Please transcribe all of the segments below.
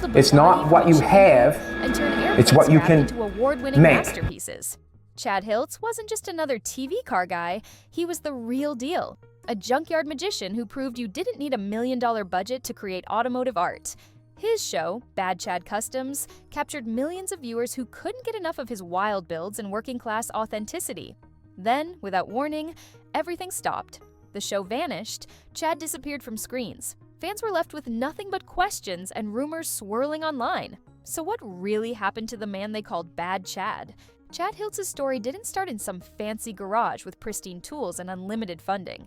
build a It's Bugatti not what from you chicken have, coop and turn it's airplane what you scrap can into award-winning make. masterpieces. Chad Hiltz wasn't just another TV car guy, he was the real deal. A junkyard magician who proved you didn't need $1 million budget to create automotive art. His show, Bad Chad Customs, captured millions of viewers who couldn't get enough of his wild builds and working-class authenticity. Then, without warning, everything stopped. The show vanished, Chad disappeared from screens. Fans were left with nothing but questions and rumors swirling online. So what really happened to the man they called Bad Chad? Chad Hiltz's story didn't start in some fancy garage with pristine tools and unlimited funding.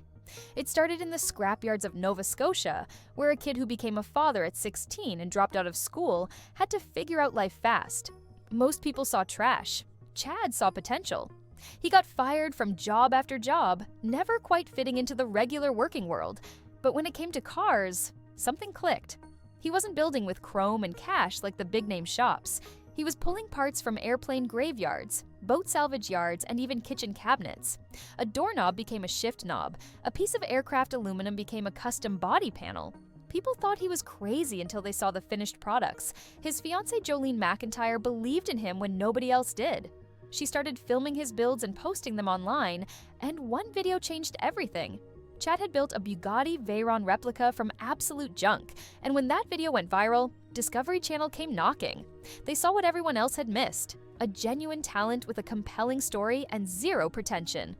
It started in the scrapyards of Nova Scotia, where a kid who became a father at 16 and dropped out of school had to figure out life fast. Most people saw trash. Chad saw potential. He got fired from job after job, never quite fitting into the regular working world. But when it came to cars, something clicked. He wasn't building with chrome and cash like the big-name shops. He was pulling parts from airplane graveyards, boat salvage yards, and even kitchen cabinets. A doorknob became a shift knob. A piece of aircraft aluminum became a custom body panel. People thought he was crazy until they saw the finished products. His fiancée Jolene McIntyre believed in him when nobody else did. She started filming his builds and posting them online, and one video changed everything. Chad had built a Bugatti Veyron replica from absolute junk, and when that video went viral, Discovery Channel came knocking. They saw what everyone else had missed: a genuine talent with a compelling story and zero pretension.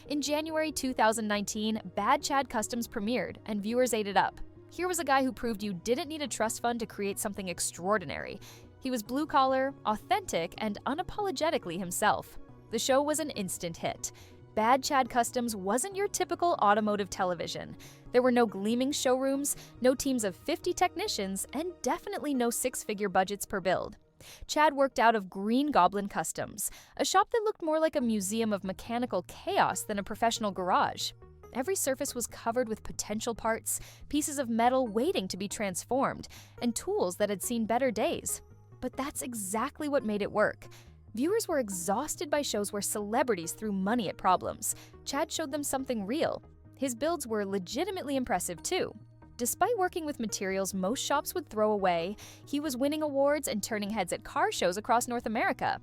In January 2019, Bad Chad Customs premiered, and viewers ate it up. Here was a guy who proved you didn't need a trust fund to create something extraordinary. He was blue-collar, authentic, and unapologetically himself. The show was an instant hit. Bad Chad Customs wasn't your typical automotive television. There were no gleaming showrooms, no teams of 50 technicians, and definitely no six-figure budgets per build. Chad worked out of Green Goblin Customs, a shop that looked more like a museum of mechanical chaos than a professional garage. Every surface was covered with potential parts, pieces of metal waiting to be transformed, and tools that had seen better days. But that's exactly what made it work. Viewers were exhausted by shows where celebrities threw money at problems. Chad showed them something real. His builds were legitimately impressive too. Despite working with materials most shops would throw away, he was winning awards and turning heads at car shows across North America.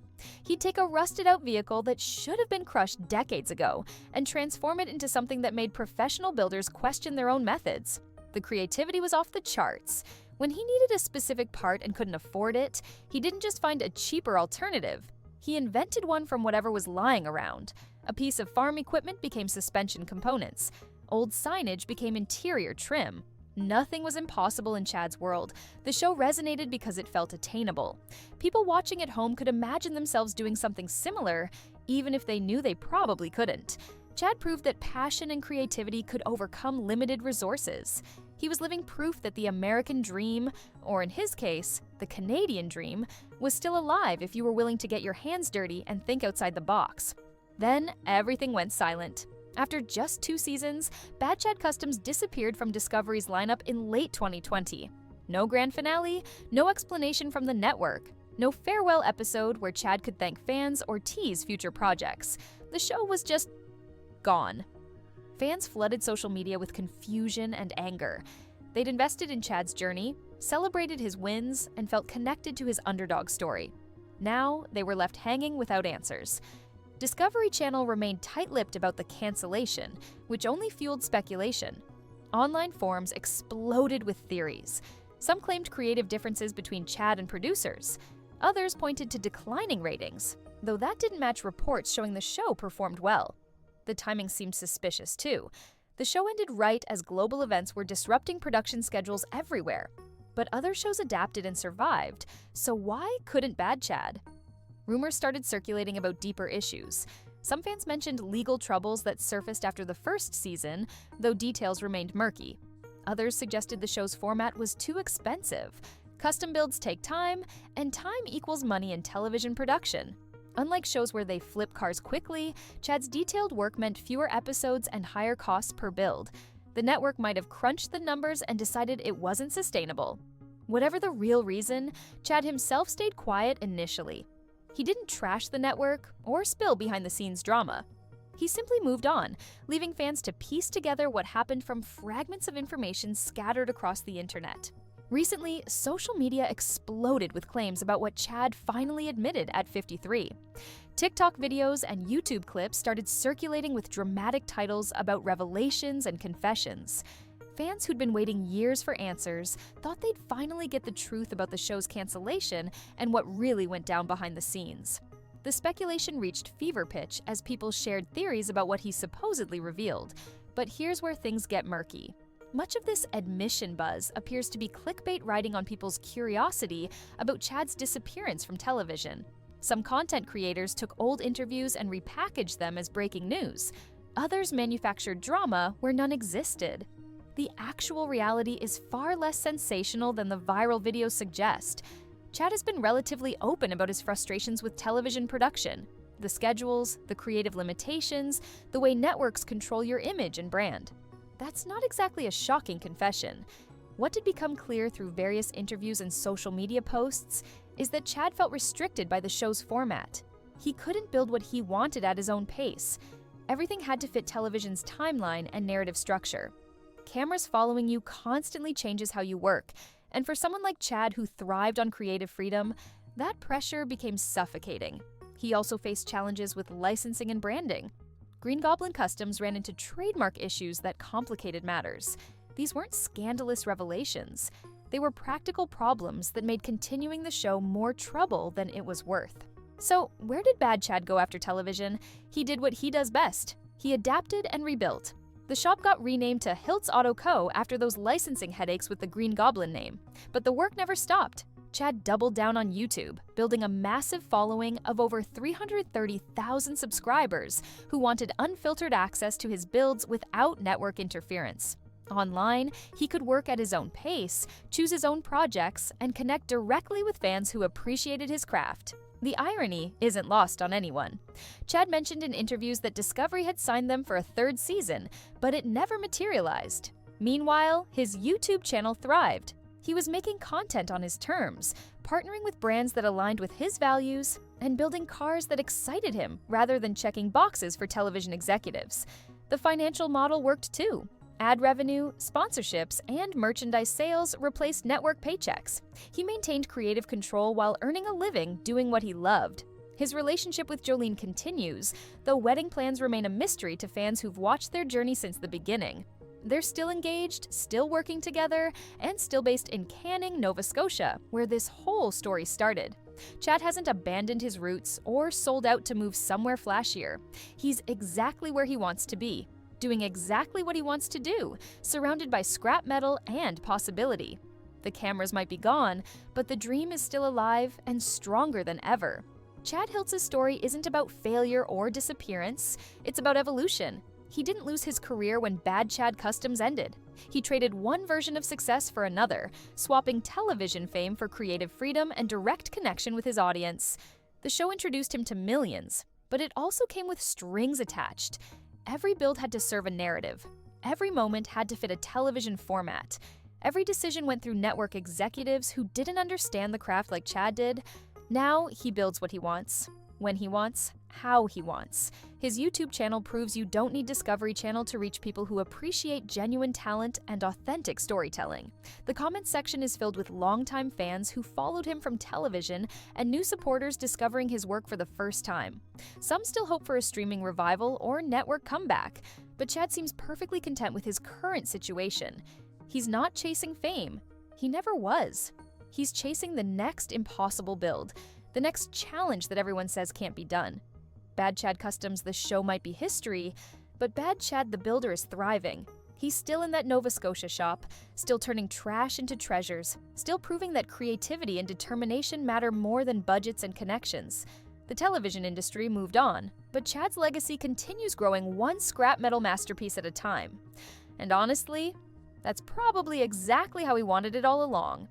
He'd take a rusted-out vehicle that should have been crushed decades ago and transform it into something that made professional builders question their own methods. The creativity was off the charts. When he needed a specific part and couldn't afford it, he didn't just find a cheaper alternative. He invented one from whatever was lying around. A piece of farm equipment became suspension components. Old signage became interior trim. Nothing was impossible in Chad's world. The show resonated because it felt attainable. People watching at home could imagine themselves doing something similar, even if they knew they probably couldn't. Chad proved that passion and creativity could overcome limited resources. He was living proof that the American dream, or in his case, the Canadian dream, was still alive if you were willing to get your hands dirty and think outside the box. Then, everything went silent. After just 2 seasons, Bad Chad Customs disappeared from Discovery's lineup in late 2020. No grand finale, no explanation from the network, no farewell episode where Chad could thank fans or tease future projects. The show was just gone. Fans flooded social media with confusion and anger. They'd invested in Chad's journey, celebrated his wins, and felt connected to his underdog story. Now, they were left hanging without answers. Discovery Channel remained tight-lipped about the cancellation, which only fueled speculation. Online forums exploded with theories. Some claimed creative differences between Chad and producers. Others pointed to declining ratings, though that didn't match reports showing the show performed well. The timing seemed suspicious, too. The show ended right as global events were disrupting production schedules everywhere. But other shows adapted and survived, so why couldn't Bad Chad? Rumors started circulating about deeper issues. Some fans mentioned legal troubles that surfaced after the first season, though details remained murky. Others suggested the show's format was too expensive. Custom builds take time, and time equals money in television production. Unlike shows where they flip cars quickly, Chad's detailed work meant fewer episodes and higher costs per build. The network might have crunched the numbers and decided it wasn't sustainable. Whatever the real reason, Chad himself stayed quiet initially. He didn't trash the network or spill behind-the-scenes drama. He simply moved on, leaving fans to piece together what happened from fragments of information scattered across the internet. Recently, social media exploded with claims about what Chad finally admitted at 53. TikTok videos and YouTube clips started circulating with dramatic titles about revelations and confessions. Fans who'd been waiting years for answers thought they'd finally get the truth about the show's cancellation and what really went down behind the scenes. The speculation reached fever pitch as people shared theories about what he supposedly revealed. But here's where things get murky. Much of this admission buzz appears to be clickbait riding on people's curiosity about Chad's disappearance from television. Some content creators took old interviews and repackaged them as breaking news. Others manufactured drama where none existed. The actual reality is far less sensational than the viral videos suggest. Chad has been relatively open about his frustrations with television production, the schedules, the creative limitations, the way networks control your image and brand. That's not exactly a shocking confession. What did become clear through various interviews and social media posts is that Chad felt restricted by the show's format. He couldn't build what he wanted at his own pace. Everything had to fit television's timeline and narrative structure. Cameras following you constantly changes how you work, and for someone like Chad who thrived on creative freedom, that pressure became suffocating. He also faced challenges with licensing and branding. Green Goblin Customs ran into trademark issues that complicated matters. These weren't scandalous revelations. They were practical problems that made continuing the show more trouble than it was worth. So, where did Bad Chad go after television? He did what he does best. He adapted and rebuilt. The shop got renamed to Hiltz Auto Co. after those licensing headaches with the Green Goblin name. But the work never stopped. Chad doubled down on YouTube, building a massive following of over 330,000 subscribers who wanted unfiltered access to his builds without network interference. Online, he could work at his own pace, choose his own projects, and connect directly with fans who appreciated his craft. The irony isn't lost on anyone. Chad mentioned in interviews that Discovery had signed them for a third season, but it never materialized. Meanwhile, his YouTube channel thrived. He was making content on his terms, partnering with brands that aligned with his values, and building cars that excited him rather than checking boxes for television executives. The financial model worked too. Ad revenue, sponsorships, and merchandise sales replaced network paychecks. He maintained creative control while earning a living doing what he loved. His relationship with Jolene continues, though wedding plans remain a mystery to fans who've watched their journey since the beginning. They're still engaged, still working together, and still based in Canning, Nova Scotia, where this whole story started. Chad hasn't abandoned his roots or sold out to move somewhere flashier. He's exactly where he wants to be, doing exactly what he wants to do, surrounded by scrap metal and possibility. The cameras might be gone, but the dream is still alive and stronger than ever. Chad Hiltz's story isn't about failure or disappearance, it's about evolution. He didn't lose his career when Bad Chad Customs ended. He traded one version of success for another, swapping television fame for creative freedom and direct connection with his audience. The show introduced him to millions, but it also came with strings attached. Every build had to serve a narrative. Every moment had to fit a television format. Every decision went through network executives who didn't understand the craft like Chad did. Now he builds what he wants, when he wants, how he wants. His YouTube channel proves you don't need Discovery Channel to reach people who appreciate genuine talent and authentic storytelling. The comments section is filled with longtime fans who followed him from television and new supporters discovering his work for the first time. Some still hope for a streaming revival or network comeback, but Chad seems perfectly content with his current situation. He's not chasing fame. He never was. He's chasing the next impossible build, the next challenge that everyone says can't be done. Bad Chad Customs, the show might be history, but Bad Chad the builder is thriving. He's still in that Nova Scotia shop, still turning trash into treasures, still proving that creativity and determination matter more than budgets and connections. The television industry moved on, but Chad's legacy continues growing one scrap metal masterpiece at a time. And honestly, that's probably exactly how he wanted it all along.